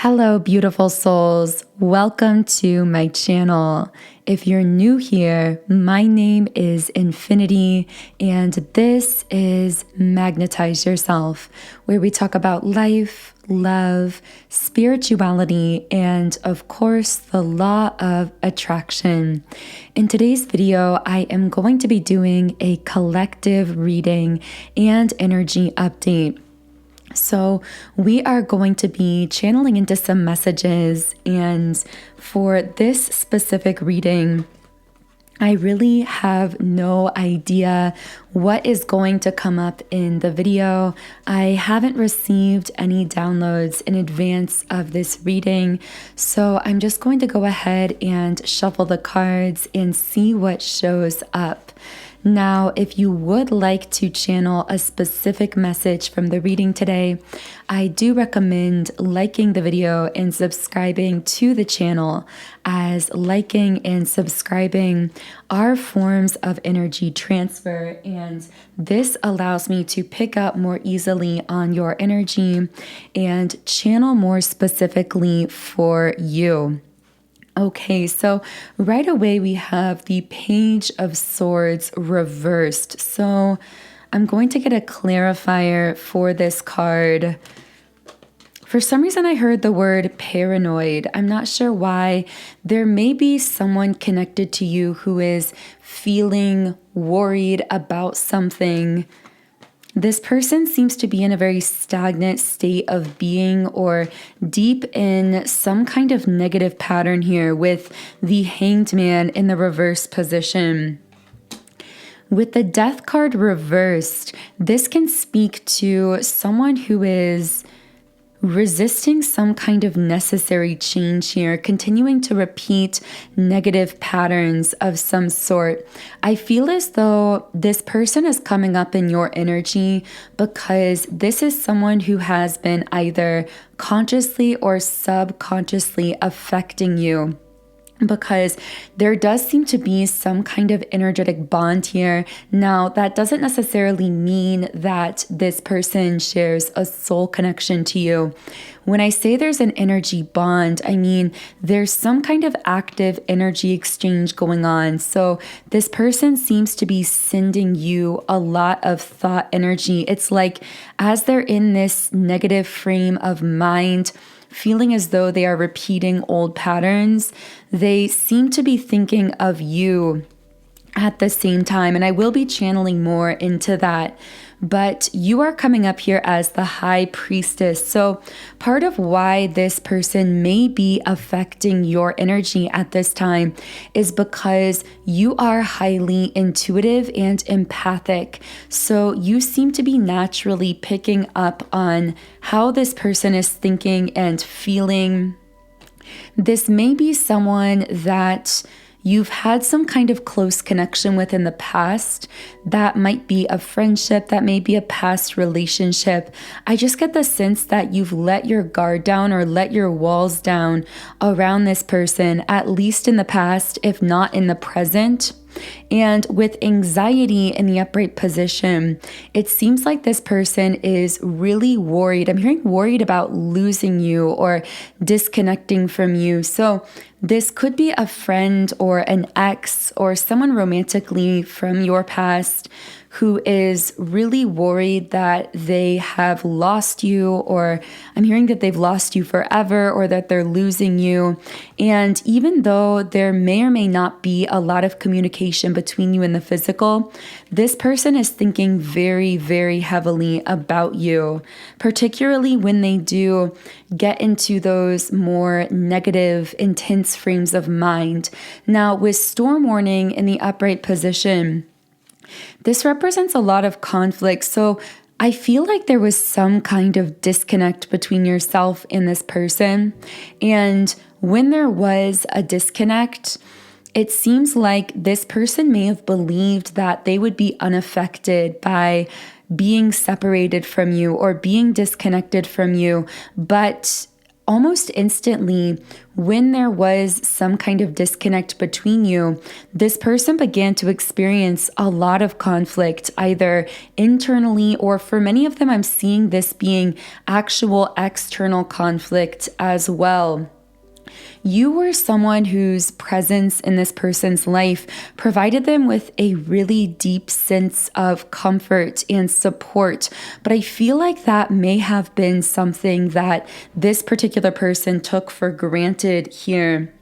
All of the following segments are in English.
Hello, beautiful souls. Welcome to my channel. If you're new here, my name is Infinity, and this is Magnetize Yourself, where we talk about life, love, spirituality, and of course, the law of attraction. In today's video, I am going to be doing a collective reading and energy update. So we are going to be channeling into some messages, and for this specific reading, I really have no idea what is going to come up in the video. I haven't received any downloads in advance of this reading, so I'm just going to go ahead and shuffle the cards and see what shows up. Now, if you would like to channel a specific message from the reading today, I do recommend liking the video and subscribing to the channel, as liking and subscribing are forms of energy transfer, and this allows me to pick up more easily on your energy and channel more specifically for you. Okay, so right away we have the Page of Swords reversed. So I'm going to get a clarifier for this card. For some reason, I heard the word paranoid. I'm not sure why. There may be someone connected to you who is feeling worried about something. This person seems to be in a very stagnant state of being, or deep in some kind of negative pattern here with the Hanged Man in the reverse position. With the Death card reversed, this can speak to someone who is resisting some kind of necessary change here, continuing to repeat negative patterns of some sort. I feel as though this person is coming up in your energy because this is someone who has been either consciously or subconsciously affecting you, because there does seem to be some kind of energetic bond here. Now, that doesn't necessarily mean that this person shares a soul connection to you. When I say there's an energy bond, I mean there's some kind of active energy exchange going on. So this person seems to be sending you a lot of thought energy. It's like as they're in this negative frame of mind, feeling as though they are repeating old patterns, they seem to be thinking of you at the same time. And I will be channeling more into that. But you are coming up here as the High Priestess. So part of why this person may be affecting your energy at this time is because you are highly intuitive and empathic. So you seem to be naturally picking up on how this person is thinking and feeling. This may be someone that you've had some kind of close connection with in the past. That might be a friendship, that may be a past relationship. I just get the sense that you've let your guard down or let your walls down around this person, at least in the past, if not in the present. And with anxiety in the upright position, it seems like this person is really worried. I'm hearing worried about losing you or disconnecting from you. So this could be a friend or an ex or someone romantically from your past who is really worried that they have lost you, or I'm hearing that they've lost you forever, or that they're losing you. And even though there may or may not be a lot of communication between you in the physical, this person is thinking very, very heavily about you, particularly when they do get into those more negative, intense frames of mind. Now, with storm warning in the upright position, this represents a lot of conflict. So I feel like there was some kind of disconnect between yourself and this person. And when there was a disconnect, it seems like this person may have believed that they would be unaffected by being separated from you or being disconnected from you. But almost instantly, when there was some kind of disconnect between you, this person began to experience a lot of conflict, either internally, or for many of them, I'm seeing this being actual external conflict as well. You were someone whose presence in this person's life provided them with a really deep sense of comfort and support. But I feel like that may have been something that this particular person took for granted here.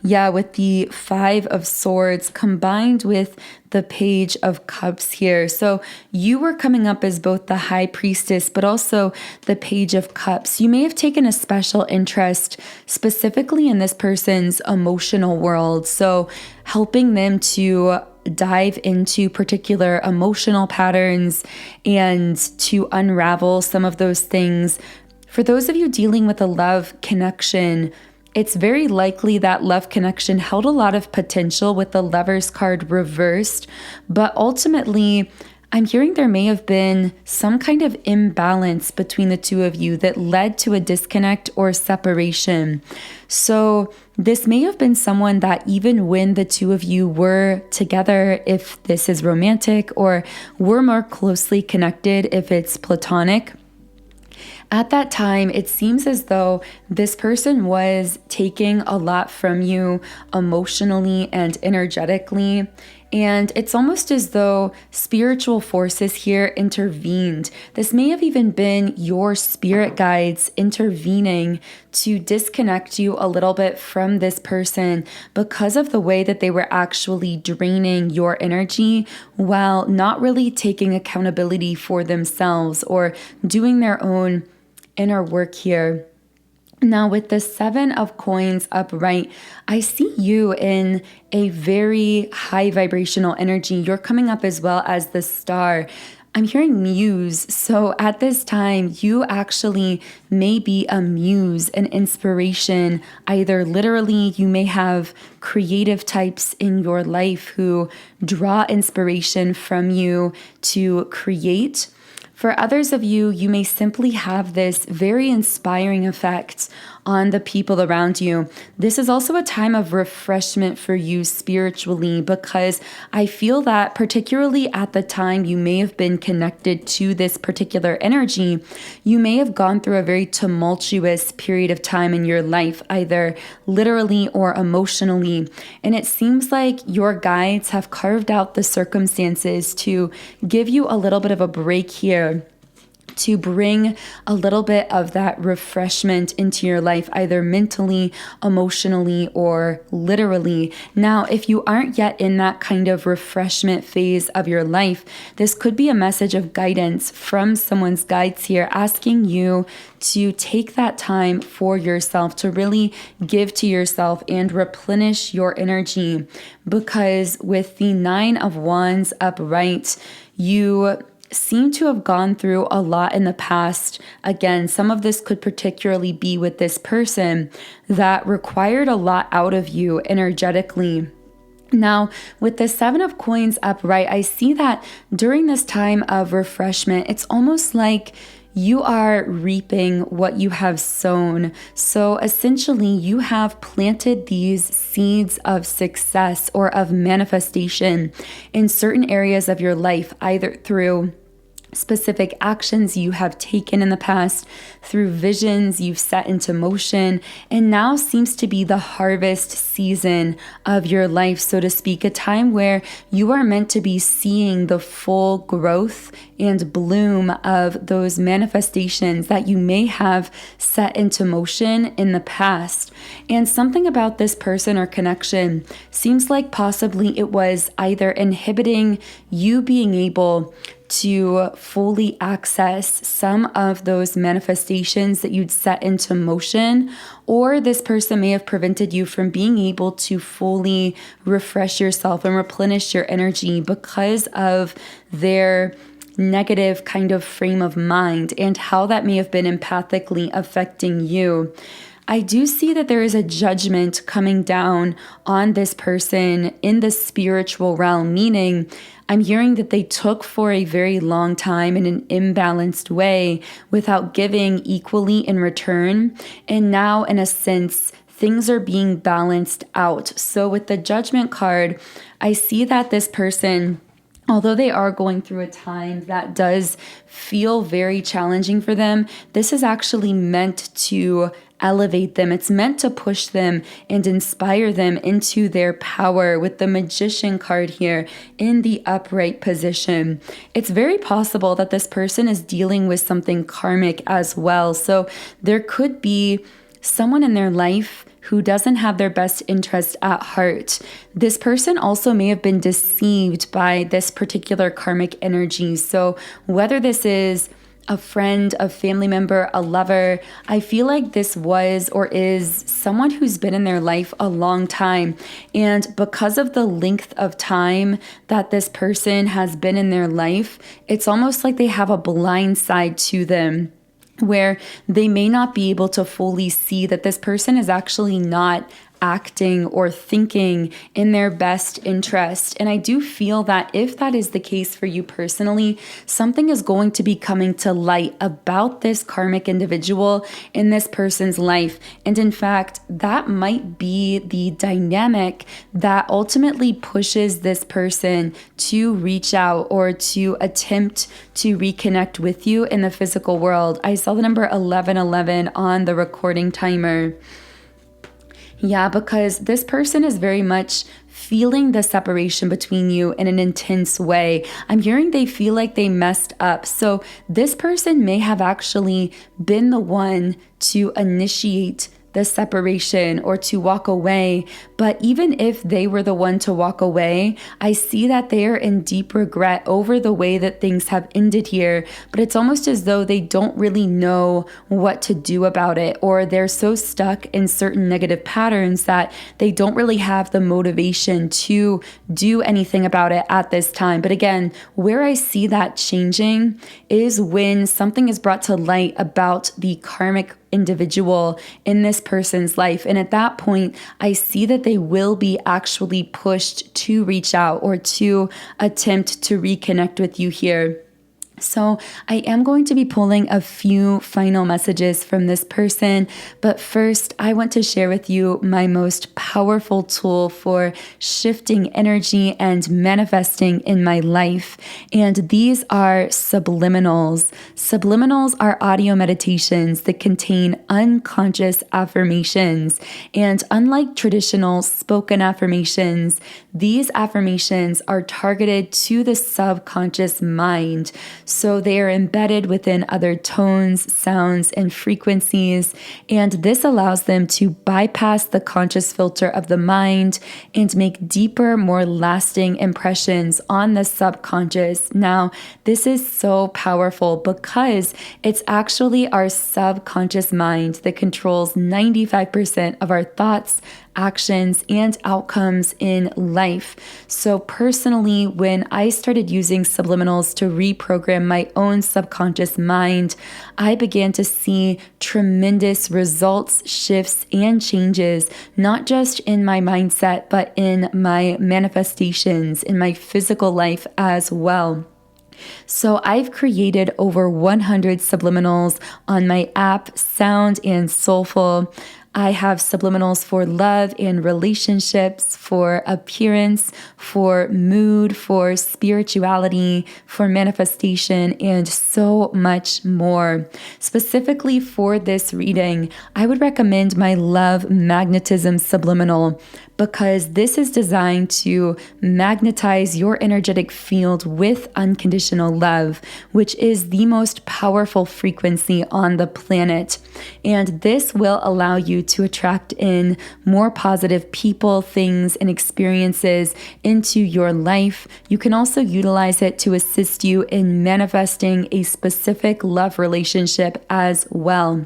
Yeah, with the Five of Swords combined with the Page of Cups here. So you were coming up as both the High Priestess, but also the Page of Cups. You may have taken a special interest specifically in this person's emotional world. So helping them to dive into particular emotional patterns and to unravel some of those things. For those of you dealing with a love connection, it's very likely that love connection held a lot of potential with the Lovers card reversed, but ultimately, I'm hearing there may have been some kind of imbalance between the two of you that led to a disconnect or separation. So this may have been someone that even when the two of you were together, if this is romantic, or were more closely connected, if it's platonic, at that time, it seems as though this person was taking a lot from you emotionally and energetically. And it's almost as though spiritual forces here intervened. This may have even been your spirit guides intervening to disconnect you a little bit from this person because of the way that they were actually draining your energy while not really taking accountability for themselves or doing their own inner work here. Now, with the Seven of Coins upright, I see you in a very high vibrational energy. You're coming up as well as the Star. I'm hearing muse. So at this time, you actually may be a muse, an inspiration. Either literally, you may have creative types in your life who draw inspiration from you to create. For others of you, you may simply have this very inspiring effect on the people around you. This is also a time of refreshment for you spiritually, because I feel that particularly at the time you may have been connected to this particular energy, you may have gone through a very tumultuous period of time in your life, either literally or emotionally. And it seems like your guides have carved out the circumstances to give you a little bit of a break here, to bring a little bit of that refreshment into your life, either mentally, emotionally, or literally. Now, if you aren't yet in that kind of refreshment phase of your life, this could be a message of guidance from someone's guides here, asking you to take that time for yourself, to really give to yourself and replenish your energy. Because with the Nine of Wands upright, you seem to have gone through a lot in the past. Again, some of this could particularly be with this person that required a lot out of you energetically. Now, with the Seven of Coins upright, I see that during this time of refreshment, it's almost like you are reaping what you have sown. So essentially, you have planted these seeds of success or of manifestation in certain areas of your life, either through specific actions you have taken in the past, through visions you've set into motion, and now seems to be the harvest season of your life, so to speak, a time where you are meant to be seeing the full growth and bloom of those manifestations that you may have set into motion in the past. And something about this person or connection seems like possibly it was either inhibiting you being able to fully access some of those manifestations that you'd set into motion, or this person may have prevented you from being able to fully refresh yourself and replenish your energy because of their negative kind of frame of mind and how that may have been empathically affecting you. I do see that there is a judgment coming down on this person in the spiritual realm, meaning I'm hearing that they took for a very long time in an imbalanced way without giving equally in return. And now, in a sense, things are being balanced out. So with the Judgment card, I see that this person, although they are going through a time that does feel very challenging for them, this is actually meant to elevate them. It's meant to push them and inspire them into their power with the Magician card here in the upright position. It's very possible that this person is dealing with something karmic as well. So there could be someone in their life who doesn't have their best interest at heart. This person also may have been deceived by this particular karmic energy. So whether this is a friend, a family member, a lover, I feel like this was or is someone who's been in their life a long time. And because of the length of time that this person has been in their life, it's almost like they have a blind side to them, where they may not be able to fully see that this person is actually not acting or thinking in their best interest. And I do feel that if that is the case for you personally, something is going to be coming to light about this karmic individual in this person's life. And in fact, that might be the dynamic that ultimately pushes this person to reach out or to attempt to reconnect with you in the physical world. I saw the number 1111 on the recording timer. Yeah, because this person is very much feeling the separation between you in an intense way. I'm hearing they feel like they messed up. So this person may have actually been the one to initiate the separation or to walk away. But even if they were the one to walk away, I see that they are in deep regret over the way that things have ended here. But it's almost as though they don't really know what to do about it, or they're so stuck in certain negative patterns that they don't really have the motivation to do anything about it at this time. But again, where I see that changing is when something is brought to light about the karmic individual in this person's life. And at that point, I see that they will be actually pushed to reach out or to attempt to reconnect with you here. So I am going to be pulling a few final messages from this person, but first I want to share with you my most powerful tool for shifting energy and manifesting in my life. And these are subliminals. Subliminals are audio meditations that contain unconscious affirmations. And unlike traditional spoken affirmations, these affirmations are targeted to the subconscious mind. So they are embedded within other tones, sounds, and frequencies, and this allows them to bypass the conscious filter of the mind and make deeper, more lasting impressions on the subconscious. Now, this is so powerful because it's actually our subconscious mind that controls 95% of our thoughts, actions, and outcomes in life. So personally, when I started using subliminals to reprogram my own subconscious mind, I began to see tremendous results, shifts, and changes, not just in my mindset, but in my manifestations, in my physical life as well. So I've created over 100 subliminals on my app, Sound and Soulful. I have subliminals for love and relationships, for appearance, for mood, for spirituality, for manifestation, and so much more. Specifically for this reading, I would recommend my Love Magnetism Subliminal, because this is designed to magnetize your energetic field with unconditional love, which is the most powerful frequency on the planet. And this will allow you to attract in more positive people, things, and experiences into your life. You can also utilize it to assist you in manifesting a specific love relationship as well.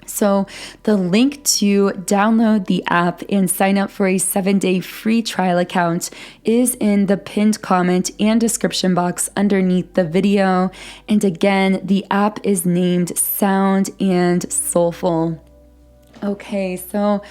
So the link to download the app and sign up for a 7-day free trial account is in the pinned comment and description box underneath the video. And again, the app is named Sound and Soulful. Okay, so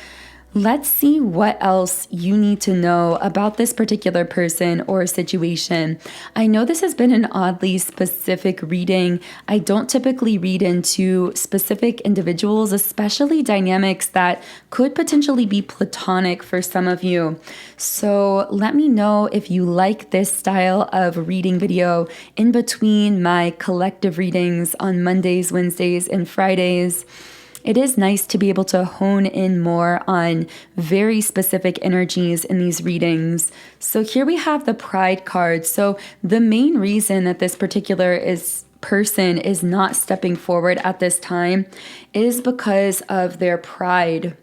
let's see what else you need to know about this particular person or situation. I know this has been an oddly specific reading. I don't typically read into specific individuals, especially dynamics that could potentially be platonic for some of you. So let me know if you like this style of reading video in between my collective readings on Mondays, Wednesdays, and Fridays. It is nice to be able to hone in more on very specific energies in these readings. So here we have the Pride card. So the main reason that this particular person is not stepping forward at this time is because of their pride.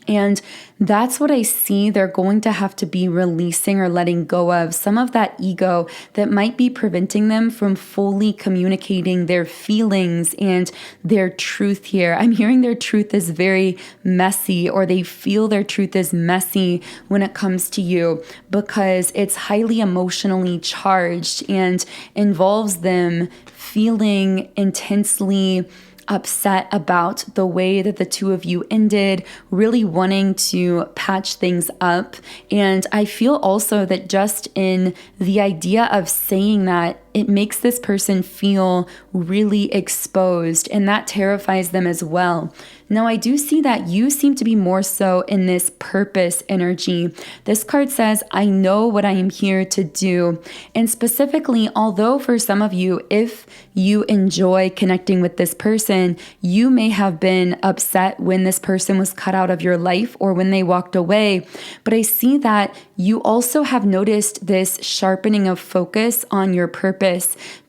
And that's what I see they're going to have to be releasing or letting go of, some of that ego that might be preventing them from fully communicating their feelings and their truth here. I'm hearing their truth is very messy, or they feel their truth is messy when it comes to you because it's highly emotionally charged and involves them feeling intensely upset about the way that the two of you ended, really wanting to patch things up. And I feel also that just in the idea of saying that, it makes this person feel really exposed, and that terrifies them as well. Now, I do see that you seem to be more so in this purpose energy. This card says, I know what I am here to do. And specifically, although for some of you, if you enjoy connecting with this person, you may have been upset when this person was cut out of your life or when they walked away. But I see that you also have noticed this sharpening of focus on your purpose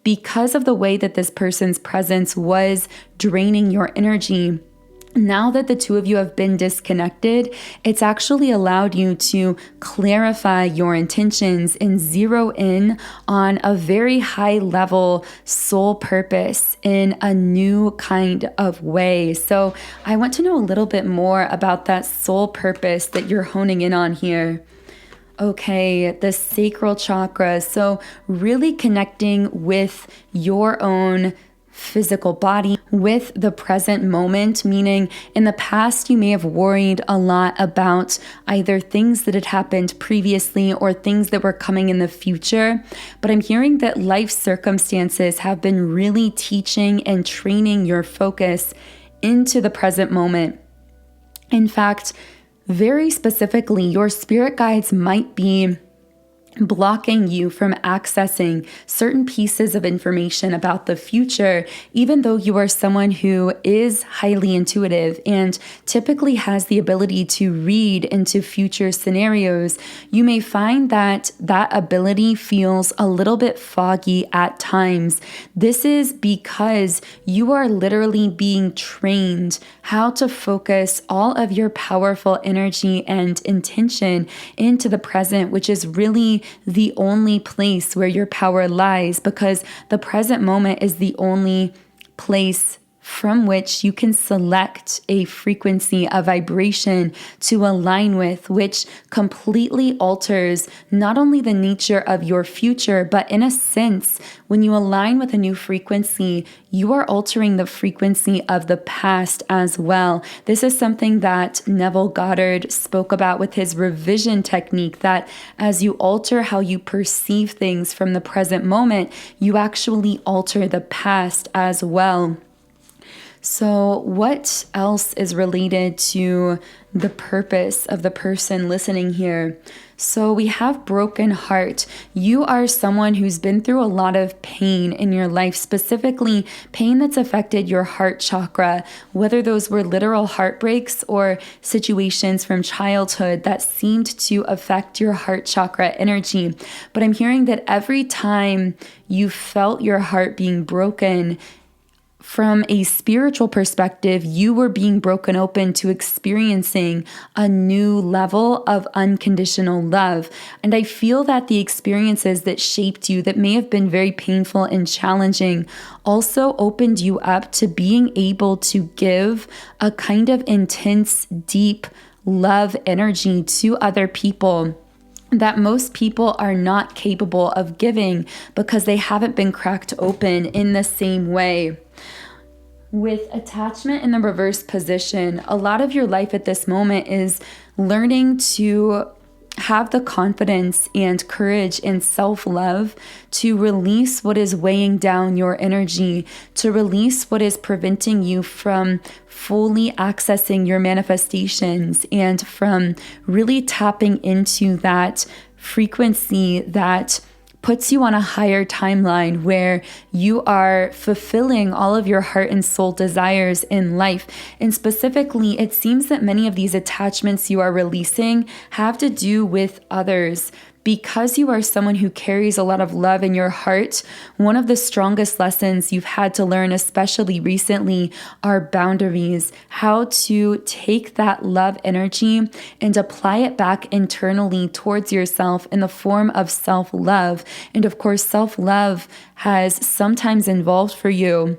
because of the way that this person's presence was draining your energy. Now that the two of you have been disconnected, it's actually allowed you to clarify your intentions and zero in on a very high level soul purpose in a new kind of way. So I want to know a little bit more about that soul purpose that you're honing in on here. Okay, the sacral chakra. So really connecting with your own physical body, with the present moment, meaning in the past you may have worried a lot about either things that had happened previously or things that were coming in the future. But I'm hearing that life circumstances have been really teaching and training your focus into the present moment. In fact, very specifically, your spirit guides might be blocking you from accessing certain pieces of information about the future, even though you are someone who is highly intuitive and typically has the ability to read into future scenarios. You may find that that ability feels a little bit foggy at times. This is because you are literally being trained how to focus all of your powerful energy and intention into the present, which is really the only place where your power lies, because the present moment is the only place from which you can select a frequency, a vibration to align with, which completely alters not only the nature of your future, but in a sense, when you align with a new frequency, you are altering the frequency of the past as well. This is something that Neville Goddard spoke about with his revision technique, that as you alter how you perceive things from the present moment, you actually alter the past as well. So what else is related to the purpose of the person listening here? So we have broken heart. You are someone who's been through a lot of pain in your life, specifically pain that's affected your heart chakra, whether those were literal heartbreaks or situations from childhood that seemed to affect your heart chakra energy. But I'm hearing that every time you felt your heart being broken, from a spiritual perspective, you were being broken open to experiencing a new level of unconditional love. And I feel that the experiences that shaped you, that may have been very painful and challenging, also opened you up to being able to give a kind of intense, deep love energy to other people that most people are not capable of giving because they haven't been cracked open in the same way. with attachment in the reverse position, a lot of your life at this moment is learning to have the confidence and courage and self-love to release what is weighing down your energy, to release what is preventing you from fully accessing your manifestations and from really tapping into that frequency that puts you on a higher timeline where you are fulfilling all of your heart and soul desires in life. And specifically, it seems that many of these attachments you are releasing have to do with others. Because you are someone who carries a lot of love in your heart, one of the strongest lessons you've had to learn, especially recently, are boundaries. How to take that love energy and apply it back internally towards yourself in the form of self-love. And of course, self-love has sometimes involved for you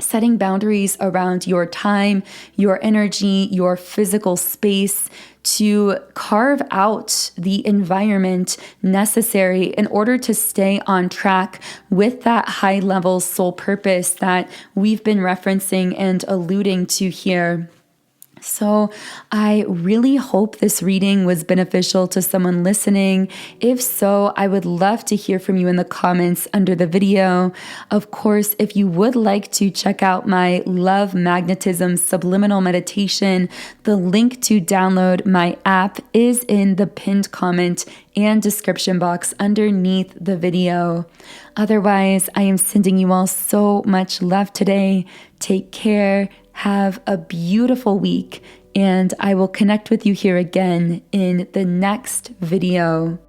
setting boundaries around your time, your energy, your physical space, to carve out the environment necessary in order to stay on track with that high level soul purpose that we've been referencing and alluding to here. So I really hope this reading was beneficial to someone listening. If so, I would love to hear from you in the comments under the video. Of course, if you would like to check out my Love Magnetism Subliminal Meditation, the link to download my app is in the pinned comment and description box underneath the video. Otherwise, I am sending you all so much love today. Take care. Have a beautiful week, and I will connect with you here again in the next video.